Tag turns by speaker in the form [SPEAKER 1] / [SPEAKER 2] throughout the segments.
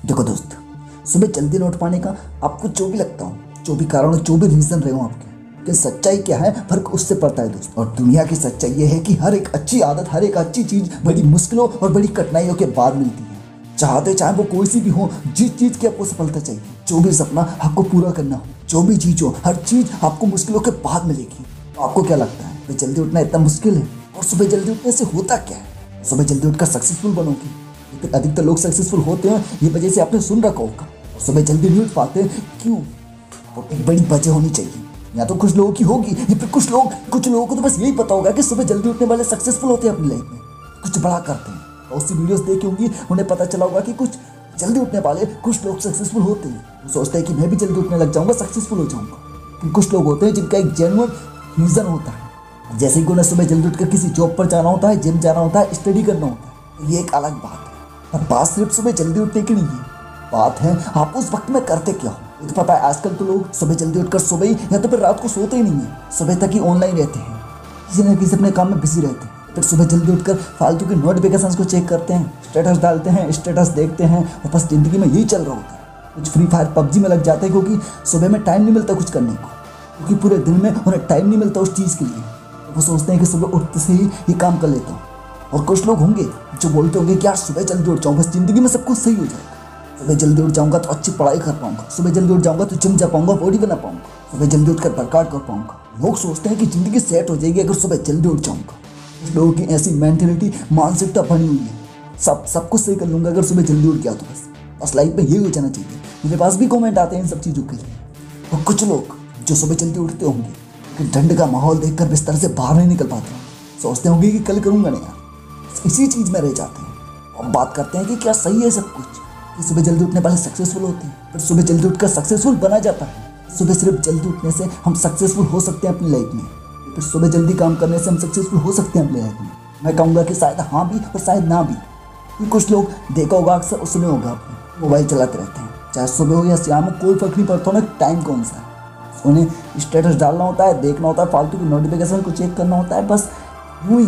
[SPEAKER 1] देखो दोस्त, सुबह जल्दी लौट पाने का आपको जो भी लगता हो, जो भी कारण हो, जो भी रीजन रहे हो आपके, कि सच्चाई क्या है फर्क उससे पड़ता है दोस्त। और दुनिया की सच्चाई ये है कि हर एक अच्छी आदत, हर एक अच्छी चीज बड़ी मुश्किलों और बड़ी कठिनाइयों के बाद मिलती है। चाहते चाहे वो कोई सी भी हो, जिस चीज की आपको सफलता चाहिए, जो भी सपना आपको पूरा करना हो, जो भी चीज हो, हर चीज आपको मुश्किलों के बाद मिलेगी। तो आपको क्या लगता है सुबह जल्दी उठना इतना मुश्किल है? और सुबह जल्दी उठने से होता क्या है? सुबह जल्दी उठकर सक्सेसफुल बनोगे। लेकिन अधिकतर लोग सक्सेसफुल होते हैं, ये वजह से आपने सुन रखा होगा। सुबह जल्दी नहीं उठ पाते क्यों? वो एक बड़ी वजह होनी चाहिए, या तो कुछ लोगों की होगी, या फिर कुछ लोगों को तो बस यही पता होगा कि सुबह जल्दी उठने वाले सक्सेसफुल होते हैं अपनी लाइफ में, कुछ बड़ा करते हैं। और उसकी वीडियोस देखी होंगी, उन्हें पता चला होगा कि कुछ जल्दी उठने वाले कुछ लोग सक्सेसफुल होते हैं। वो सोचते हैं कि मैं भी जल्दी उठने लग जाऊंगा, सक्सेसफुल हो जाऊंगा। लेकिन कुछ लोग होते हैं जिनका एक जेन्युइन रीजन होता है, जैसे कि उन्हें सुबह जल्दी उठकर किसी जॉब पर जाना होता है, जिम जाना होता है, स्टडी करना होता है। तो ये एक अलग बात है। और बात सिर्फ सुबह जल्दी उठने की नहीं है, बात है आप उस वक्त में करते क्या हो। तो पता है आजकल तो लोग सुबह जल्दी उठकर सुबह ही या तो फिर रात को सोते ही नहीं है, सुबह तक ही ऑनलाइन रहते हैं, किसी न किसी अपने काम में बिजी रहते हैं। फिर सुबह जल्दी उठकर फालतू की नोटिफिकेशंस को चेक करते हैं, स्टेटस डालते हैं, स्टेटस देखते हैं, और बस जिंदगी में यही चल रहा होता है। कुछ फ्री फायर पबजी में लग जाते हैं क्योंकि सुबह में टाइम नहीं मिलता कुछ करने को, क्योंकि पूरे दिन में उन्हें टाइम नहीं मिलता उस चीज़ के लिए। वो सोचते हैं कि सुबह उठते से ही ये काम कर लेता हूँ। और कुछ लोग होंगे जो बोलते होंगे कि यार सुबह जल्दी उठ जाऊँ, बस जिंदगी में सब कुछ सही हो जाएगा। सुबह जल्दी उठ जाऊंगा तो अच्छी पढ़ाई कर पाऊंगा, सुबह जल्दी उठ जाऊंगा तो जिम जा पाऊंगा, बॉडी बना पाऊंगा, सुबह जल्दी उठकर वर्कआउट कर पाऊंगा। लोग सोचते हैं कि जिंदगी सेट हो जाएगी अगर सुबह जल्दी उठ जाऊंगा। कुछ लोगों की ऐसी मेंटेलिटी, मानसिकता बनी हुई है, सब कुछ सही कर लूंगा अगर सुबह जल्दी उठ गया तो बस लाइफ में यही हो जाना चाहिए। मेरे पास भी कमेंट आते हैं इन सब चीज़ों के लिए। और कुछ लोग जो सुबह जल्दी उठते होंगे कि ठंड का माहौल देखकर बिस्तर से बाहर नहीं निकल पाते, सोचते होंगे कि कल करूंगा नहीं यार, इसी चीज़ में रह जाते हैं। और बात करते हैं कि क्या सही है सब कुछ, कि सुबह जल्दी उठने वाले सक्सेसफुल होते हैं, फिर सुबह जल्दी उठकर सक्सेसफुल बना जाता है। सुबह सिर्फ जल्दी उठने से हम सक्सेसफुल हो सकते हैं अपनी लाइफ में, फिर सुबह जल्दी काम करने से हम सक्सेसफुल हो सकते हैं अपनी लाइफ में। मैं कहूँगा कि शायद हाँ भी और शायद ना भी। कि कुछ लोग देखा होगा, अक्सर सुने होगा आपने, मोबाइल चलाते रहते हैं, चाहे सुबह हो या शाम हो, कोई फर्क नहीं पड़ता उन्हें टाइम कौन सा है। उन्हें स्टेटस डालना होता है, देखना होता है, फालतू की नोटिफिकेशन को चेक करना होता है, बस यूँ ही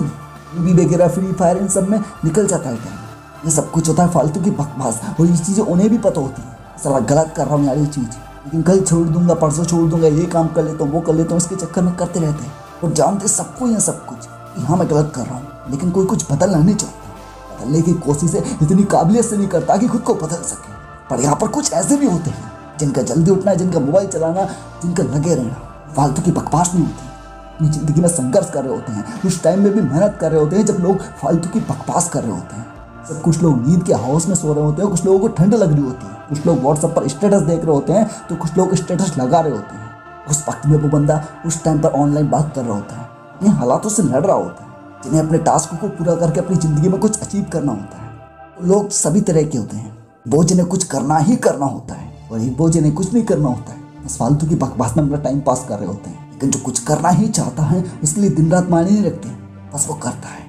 [SPEAKER 1] टीवी वगैरह, फ्री फायर, इन सब में निकल जाता है टाइम। ये सब कुछ होता है फालतू की बकवास। और ये चीज़ें उन्हें भी पता होती है, साला गलत कर रहा हूँ यार ये चीज़, लेकिन कल छोड़ दूंगा, परसों छोड़ दूंगा, ये काम कर लेता हूँ, वो कर लेता हूँ, इसके चक्कर में करते रहते हैं। और जानते सबको ये सब कुछ कि हाँ मैं गलत कर रहा हूँ, लेकिन कोई कुछ बदलना नहीं चाहता, बदलने की कोशिश इतनी काबिलियत से नहीं करता कि खुद को बदल सके। पर यहाँ पर कुछ ऐसे भी होते हैं जिनका जल्दी उठना, जिनका मोबाइल चलाना, जिनका लगे रहना, फालतू की बकवास नहीं होती, अपनी ज़िंदगी में संघर्ष कर रहे होते हैं, उस टाइम में भी मेहनत कर रहे होते हैं जब लोग फालतू की बकवास कर रहे होते हैं। सब कुछ लोग नींद के हाउस में सो रहे होते हैं, कुछ लोगों को ठंड लग रही होती है, कुछ लोग व्हाट्सएप पर स्टेटस देख रहे होते हैं, तो कुछ लोग स्टेटस लगा रहे होते हैं। उस वक्त में वो बंदा उस टाइम पर ऑनलाइन बात कर रहा होता है, अपने हालातों से लड़ रहा होता है, जिन्हें अपने टास्क को पूरा करके अपनी ज़िंदगी में कुछ अचीव करना होता है। लोग सभी तरह के होते हैं, वो जिन्हें कुछ करना ही करना होता है, और एक वो जिन्हें कुछ नहीं करना होता है, बस फालतू की बकवास में अपना टाइम पास कर रहे होते हैं। लेकिन जो कुछ करना ही चाहता है उसके लिए दिन रात मायने नहीं रखते, बस वो करता है।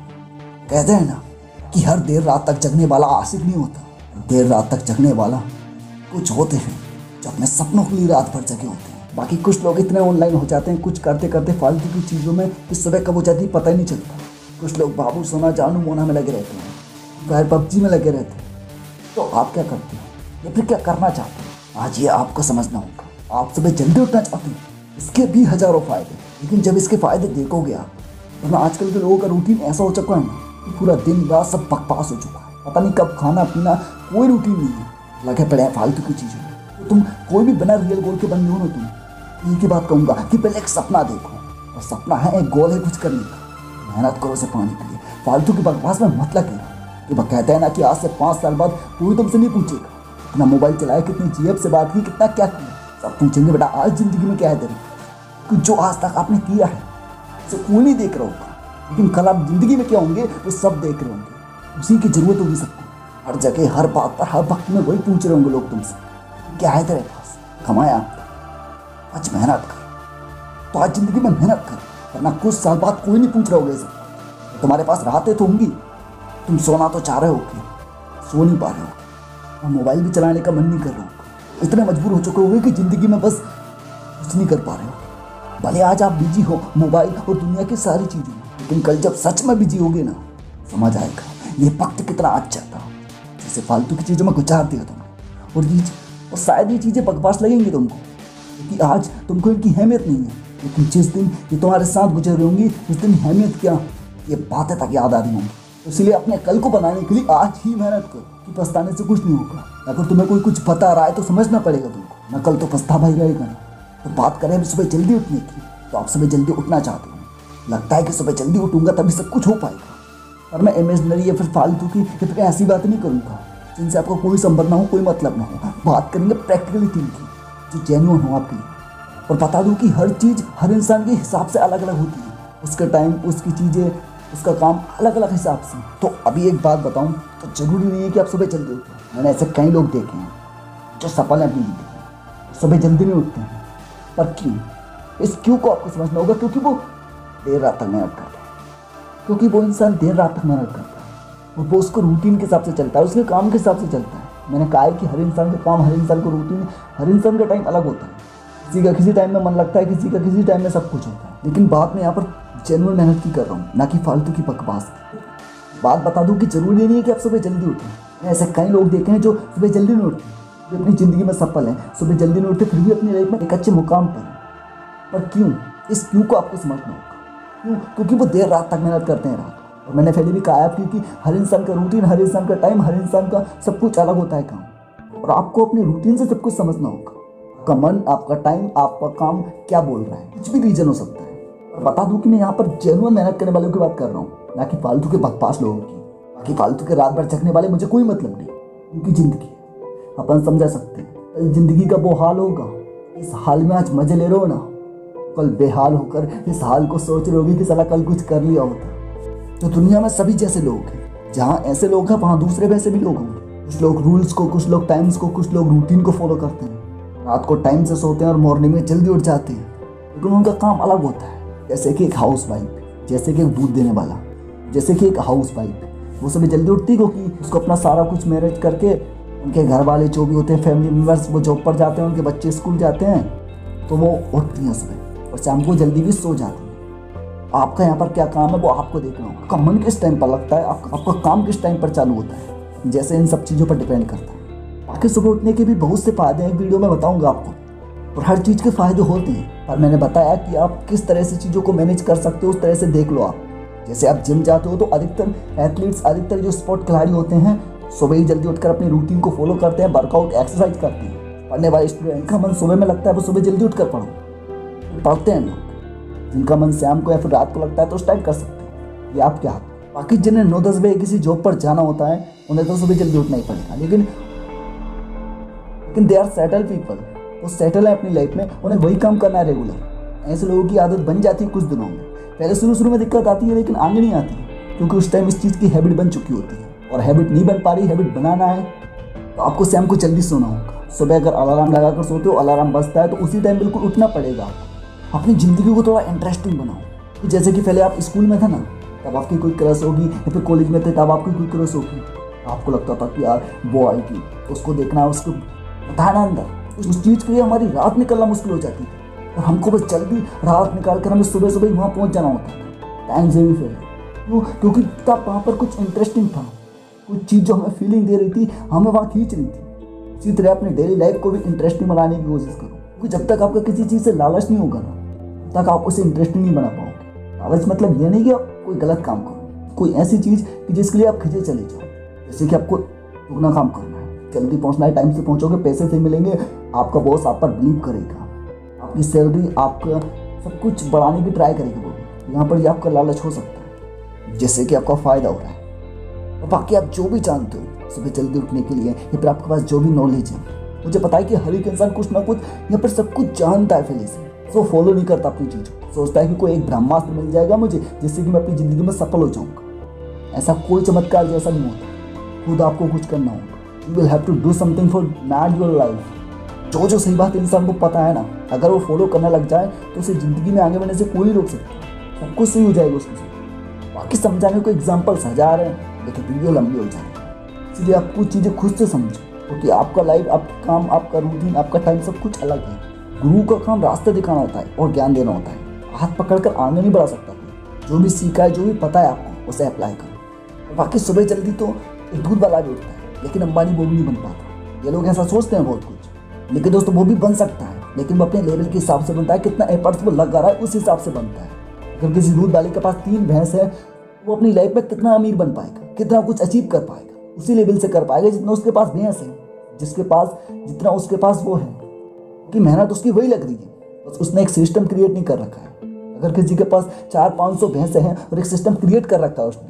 [SPEAKER 1] कहते हैं ना कि हर देर रात तक जगने वाला आशिक नहीं होता, देर रात तक जगने वाला कुछ होते हैं जो अपने सपनों के लिए रात भर जगे होते हैं। बाकी कुछ लोग इतने ऑनलाइन हो जाते हैं कुछ करते करते फालतू की चीज़ों में कि सुबह कब हो जाती है पता ही नहीं चलता। कुछ लोग बाबू सोना जानू मोना में लगे रहते हैं, फिर पबजी में लगे रहते हैं। तो आप क्या करते हो या फिर क्या करना चाहते हो, आज ये आपको समझना होगा। आप सुबह जल्दी उठना चाहते हैं, इसके भी हज़ारों फ़ायदे, लेकिन जब इसके फ़ायदे देखोगे आप, वरना आजकल के लोगों का रूटीन ऐसा हो चुका है ना कि पूरा दिन रात सब बकवास हो चुका है, पता नहीं कब खाना पीना, कोई रूटीन नहीं है, लगे पड़े हैं फालतू की चीज़ें। तो तुम कोई भी बिना रियल गोल के बन हो ना, तुम एक ही बात कहूँगा कि पहले एक सपना देखो, और सपना है एक गोल है कुछ करने का, मेहनत करो उसे पाने के लिए, फालतू की बकवास में मत लगे। तो वह कहते हैं ना कि आज से 5 साल बाद कोई तुमसे नहीं पूछेगा कितना मोबाइल चलाया, कितनी जीएफ से बात की, कितना क्या किया, सब पूछेंगे बेटा आज ज़िंदगी में क्या है तेरे, कि जो आज तक आपने किया है उसे कोई नहीं देख रहा होगा, लेकिन कल आप ज़िंदगी में क्या होंगे वो सब देख रहे होंगे। उसी की ज़रूरत होगी सबको, हर जगह हर बात पर हर वक्त में वही पूछ रहे होंगे लोग तुमसे, क्या है तेरे पास, कमाया, आज मेहनत कर। तो आज ज़िंदगी में मेहनत कर, वरना कुछ साल बाद कोई नहीं पूछ रहा होगा सब। तुम्हारे पास रातें तो होंगी, तुम सोना तो चाह रहे होगे, सो नहीं पा रहे हो, और मोबाइल भी चलाने का मन नहीं कर रहा हो, इतने मजबूर हो चुके होगे कि ज़िंदगी में बस कुछ नहीं कर पा रहे हो। भले आज आप बिजी हो मोबाइल और दुनिया की सारी चीज़ों में, लेकिन कल जब सच में बिजी होगे ना, समझ आएगा ये वक्त कितना अच्छा था, जैसे फालतू की चीज़ों में गुजार दिया तुमने, और शायद ये चीज़ें बकवास लगेंगी तुमको, क्योंकि आज तुमको इनकी अहमियत नहीं है, लेकिन जिस दिन ये तुम्हारे साथ गुजर रही होंगी उस दिन अहमियत क्या ये बातें तक याद आ रही होंगी। तो इसलिए अपने कल को बनाने के लिए आज ही मेहनत करो कि पछताने से कुछ नहीं होगा। अगर तुम्हें कोई कुछ बता रहा है तो समझना पड़ेगा तुमको, ना कल तो पछतावा ही रहेगा ना। तो बात करें अभी सुबह जल्दी उठने की, तो आप सुबह जल्दी उठना चाहते हो, लगता है कि सुबह जल्दी उठूंगा तभी सब कुछ हो पाएगा। और मैं इमेजिनरी या फिर फालतू की या फिर ऐसी बात नहीं करूँगा जिनसे आपको कोई संबंध ना हो, कोई मतलब ना हो। बात करेंगे प्रैक्टिकली थिंग की, जो जेन्युइन हो आपके लिए। और बता दूं कि हर चीज़ हर इंसान के हिसाब से अलग अलग होती है, उसका टाइम, उसकी चीज़ें, उसका काम अलग अलग हिसाब से। तो अभी एक बात बताऊं तो ज़रूरी नहीं है कि आप सुबह जल्दी उठें। मैंने ऐसे कई लोग देखे हैं जो सफल हैं अपनी ज़िंदगी, सुबह जल्दी नहीं उठते हैं। पर क्यों? इस क्यों को आपको समझना होगा, क्योंकि वो देर रात तक मेहनत करता है। क्योंकि वो इंसान देर रात तक मेहनत करता है, वो उसको रूटीन के हिसाब से चलता है, उसके काम के हिसाब से चलता है। मैंने कहा है कि हर इंसान का काम, हर इंसान का रूटीन, हर इंसान का टाइम अलग होता है। किसी का किसी टाइम में मन लगता है, किसी का किसी टाइम में सब कुछ होता है। लेकिन बात मैं यहाँ पर जेन्युइन मेहनत की कर रहा हूँ, ना कि फालतू की बकवास की। बात बता दूँ कि जरूरी नहीं है कि आप सुबह जल्दी उठें। मैंने ऐसे कई लोग देखे हैं जो सुबह जल्दी नहीं उठते, जो अपनी ज़िंदगी में सफल हैं, सुबह जल्दी नहीं उठते फिर भी अपनी लाइफ में एक अच्छे मुकाम पर हैं। पर क्यों? इस क्यों को आपको समझना होगा। क्यों? क्योंकि वो देर रात तक मेहनत करते हैं रात। और मैंने पहले भी कहा है क्योंकि हर इंसान का रूटीन, हर इंसान का टाइम, हर इंसान का सब कुछ अलग होता है काम। और आपको अपने रूटीन से सब कुछ समझना होगा। आपका मन, आपका टाइम, आपका काम क्या बोल रहा है, कुछ भी रीजन हो सकता है। और बता दूं कि मैं यहाँ पर जेन्युइन मेहनत करने वालों की बात कर रहा हूँ, ना कि फालतू के बकवास लोगों की। बाकी फालतू के रात भर जगने वाले मुझे कोई मतलब नहीं, उनकी जिंदगी अपन समझा सकते हैं। कल जिंदगी का वो हाल होगा, इस हाल में आज मजे ले रहे हो ना, कल बेहाल होकर इस हाल को सोच रहे होगे कि साला कल कुछ कर लिया होता। तो दुनिया में सभी जैसे लोग हैं, जहाँ ऐसे लोग हैं वहाँ दूसरे वैसे भी लोग होंगे। कुछ लोग रूल्स को, कुछ लोग टाइम्स को, कुछ लोग रूटीन को फॉलो करते हैं, रात को टाइम से सोते हैं और मॉर्निंग में जल्दी उठ जाते हैं। लेकिन उनका काम अलग होता है। जैसे कि एक हाउस वाइफ, जैसे कि एक दूध देने वाला, जैसे कि एक हाउस वाइफ, वो सभी जल्दी उठती क्योंकि उसको अपना सारा कुछ मैनेज करके, उनके घर वाले जो भी होते हैं, फैमिली मेम्बर्स, वो जॉब पर जाते हैं, उनके बच्चे स्कूल जाते हैं, तो वो उठती हैं सुबह और शाम को जल्दी भी सो जाती हैं। आपका यहाँ पर क्या काम है वो आपको देखना होगा। आपका मन किस टाइम पर लगता है, आपका काम किस टाइम पर चालू होता है, जैसे इन सब चीज़ों पर डिपेंड करता है। बाकी सुबह उठने के भी बहुत से फायदे हैं, एक वीडियो में बताऊँगा आपको। और हर चीज़ के फ़ायदे होते हैं, पर मैंने बताया कि आप किस तरह से चीज़ों को मैनेज कर सकते हो, उस तरह से देख लो आप। जैसे आप जिम जाते हो तो अधिकतर एथलीट्स, अधिकतर जो स्पोर्ट खिलाड़ी होते हैं, सुबह ही जल्दी उठकर अपनी रूटीन को फॉलो करते हैं, वर्कआउट, एक्सरसाइज करते हैं। पढ़ने वाले स्टूडेंट का मन सुबह में लगता है वो सुबह जल्दी उठकर पढ़ते हैं लोग। जिनका मन शाम को या फिर रात को लगता है तो उस टाइम कर सकते हैं, ये आपके हाथ। बाकी जिन्हें 9-10 बजे किसी जॉब पर जाना होता है उन्हें तो सुबह जल्दी उठना ही पड़ेगा। लेकिन दे आर सेटल पीपल, वो सेटल है अपनी लाइफ में, उन्हें वही काम करना है रेगुलर। ऐसे लोगों की आदत बन जाती है कुछ दिनों में। पहले शुरू में दिक्कत आती है लेकिन आगे नहीं आती, क्योंकि उस टाइम इस चीज़ की हैबिट बन चुकी होती है। और हैबिट नहीं बन पा रही, हैबिट बनाना है तो आपको शाम को जल्दी सोना होगा। सुबह अगर अलार्म लगाकर सोते हो, अलार्म बजता है तो उसी टाइम बिल्कुल उठना पड़ेगा आपको। अपनी ज़िंदगी को थोड़ा इंटरेस्टिंग बनाओ। जैसे कि पहले आप स्कूल में थे ना, तब आपकी कोई क्रश होगी, या फिर कॉलेज में थे तब आपकी कोई क्रश होगी। आपको लगता था कि यार वो आएगी, उसको देखना, उसको बताना अंदर। उस चीज़ के लिए हमारी रात निकलना मुश्किल हो जाती थी और हमको बस जल्दी रात निकाल कर हमें सुबह सुबह वहाँ पहुँच जाना होता था, टाइम से भी पहले। क्योंकि तब वहाँ पर कुछ इंटरेस्टिंग था, कुछ चीज़ जो हमें फीलिंग दे रही थी, हमें वहाँ खींच रही थी। इसी तरह अपनी डेली लाइफ को भी इंटरेस्टिंग बनाने की कोशिश करो, क्योंकि जब तक आपका किसी चीज़ से लालच नहीं होगा ना, तब तक आप उसे इंटरेस्टिंग नहीं बना पाओगे। लालच मतलब ये नहीं कि आप कोई गलत काम करो, कोई ऐसी चीज़ कि जिसके लिए आप खिंचे चले जाओ। जैसे कि आपको दुगना काम करना है, जल्दी पहुंचना है, टाइम से पहुंचोगे, पैसे से मिलेंगे, आपका बॉस आप पर बिलीव करेगा, आपकी सैलरी, आपका सब कुछ बढ़ाने की ट्राई करेगी वो। यहाँ पर ये आपका लालच हो सकता है, जिससे कि आपका फ़ायदा हो रहा है। और बाकी आप जो भी जानते हो सुबह जल्दी उठने के लिए, या फिर आपके पास जो भी नॉलेज है, मुझे पता है कि हर एक इंसान कुछ ना कुछ यहाँ पर सब कुछ जानता है पहले से, तो फॉलो नहीं करता अपनी चीज़ को। सोचता है कि कोई एक ब्रह्मास्त्र मिल जाएगा मुझे जिससे कि मैं अपनी ज़िंदगी में सफल हो जाऊँगा। ऐसा कोई चमत्कार जैसा नहीं होता, खुद आपको कुछ करना होगा। You will have to do something for mad your life. जो सही बात इंसान को पता है ना, अगर वो फॉलो करने लग जाए तो उसे ज़िंदगी में आगे बढ़ने से कोई रोक सकता, सब कुछ सही हो जाएगा उसके साथ। बाकी समझाने को एग्जाम्पल्स हजार हैं, लेकिन वीडियो लंबी हो जाएगी, इसलिए आप कुछ चीज़ें खुद से समझो, क्योंकि आपका लाइफ, आपका काम, आपका रूटीन, आपका टाइम सब कुछ अलग है। गुरु का काम रास्ते दिखाना होता है और ज्ञान देना होता है, हाथ पकड़कर आगे नहीं बढ़ा सकता। जो भी सीखा है, जो भी पता है आपको, उसे अप्लाई करो। बाकी सुबह जल्दी तो एक दूध वाला भी उठता है, लेकिन अंबानी वो भी नहीं बन पाता। ये लोग ऐसा सोचते हैं बहुत कुछ, लेकिन दोस्तों वो भी बन सकता है, लेकिन वो अपने लेवल के हिसाब से बनता है, कितना एफर्ट्स वो लगा रहा है उस हिसाब से बनता है। अगर किसी दूध वाले के पास 3 भैंस है, वो अपनी लाइफ में कितना अमीर बन पाएगा, कितना कुछ अचीव कर पाएगा, उसी लेवल से कर पाएगा जितना उसके पास भैंस है, जितना उसके पास वो है, कि मेहनत उसकी वही लग रही है, बस उसने एक सिस्टम क्रिएट नहीं कर रखा है। अगर किसी के पास 400-500 भैंसे हैं और एक सिस्टम क्रिएट कर रखा है उसने,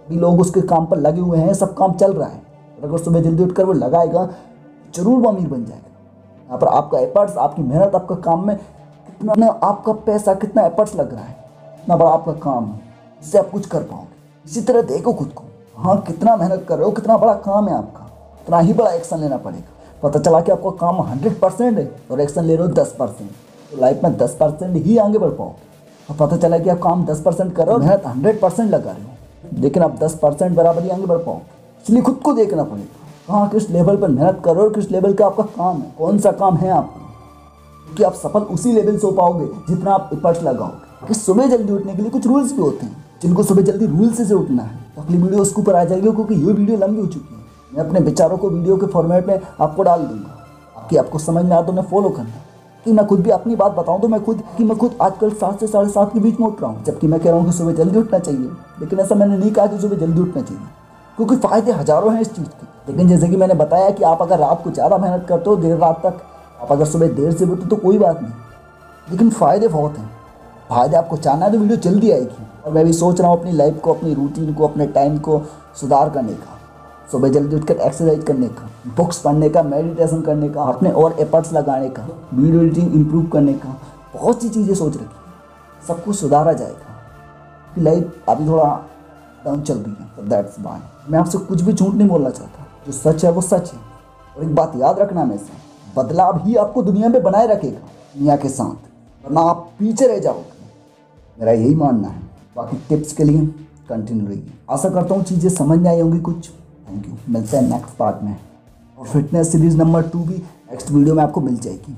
[SPEAKER 1] भी लोग उसके काम पर लगे हुए हैं, सब काम चल रहा है, और अगर सुबह जल्दी उठकर वो लगाएगा जरूर वो अमीर बन जाएगा। यहाँ पर आपका एफर्ट्स, आपकी मेहनत, आपका काम में कितना आपका पैसा, कितना एफर्ट्स लग रहा है, कितना बड़ा आपका काम है, इससे आप कुछ कर पाओगे। इसी तरह देखो खुद को, हाँ कितना मेहनत कर रहे हो, कितना बड़ा काम है आपका, उतना ही बड़ा एक्शन लेना पड़ेगा। पता चला कि आपका काम 100% है और एक्शन ले रहे हो 10%, तो लाइफ में 10% ही आगे बढ़ पाओगे। और पता चला कि आप काम 10% कर रहे हो, मेहनत 100% लगा रहे हो, लेकिन आप 10% बराबर ही आगे बढ़ पाओगे। इसलिए खुद को देखना पड़ेगा, कहाँ किस लेवल पर मेहनत कर रहे हो और किस लेवल का आपका काम है, कौन सा काम है आपका, क्योंकि आप सफल उसी लेवल से हो पाओगे जितना आप एफर्ट्स लगाओगे। कि सुबह जल्दी उठने के लिए कुछ रूल्स भी होते हैं, जिनको सुबह जल्दी रूल्स से उठना है। तो अगली वीडियो उसके ऊपर आ जाएगी, क्योंकि ये वीडियो लंबी हो चुकी है। मैं अपने विचारों को वीडियो के फॉर्मेट में आपको डाल दूंगा, आपको समझ में आया तो उन्हें फॉलो करना। कि मैं खुद भी अपनी बात बताऊं तो मैं खुद आजकल 7 से 7:30 के बीच में उठ रहा हूं, जबकि मैं कह रहा हूं कि सुबह जल्दी उठना चाहिए। लेकिन ऐसा मैंने नहीं कहा कि सुबह जल्दी उठना चाहिए, क्योंकि फ़ायदे हज़ारों हैं इस चीज़ के। लेकिन जैसे कि मैंने बताया कि आप अगर रात को ज़्यादा मेहनत करते हो देर रात तक, आप अगर सुबह देर से उठते तो कोई बात नहीं, लेकिन फ़ायदे बहुत हैं। फ़ायदे आपको चाहना है तो वीडियो जल्दी आएगी। और मैं भी सोच रहा हूँ अपनी लाइफ को, अपनी रूटीन को, अपने टाइम को सुधार करने का, सुबह जल्दी उठकर एक्सरसाइज करने का, बुक्स पढ़ने का, मेडिटेशन करने का, अपने और एफर्ट्स लगाने का, वीडियो एडिटिंग इंप्रूव करने का, बहुत सी चीज़ें सोच रखी है। सब कुछ सुधारा जाएगा। लाइफ अभी थोड़ा डाउन चल रही है, तो दैट्स वाई मैं आपसे कुछ भी झूठ नहीं बोलना चाहता। जो सच है वो सच है। और एक बात याद रखना हमेशा, बदलाव ही आपको दुनिया में बनाए रखेगा, दुनिया के साथ, वरना आप पीछे रह जाओगे। मेरा यही मानना है। बाकी टिप्स के लिए कंटिन्यू रहिए। आशा करता हूँ चीज़ें समझ में आई होंगी कुछ। Thank you. मिलते हैं नेक्स्ट पार्ट में। और फिटनेस सीरीज़ नंबर 2 भी नेक्स्ट वीडियो में आपको मिल जाएगी।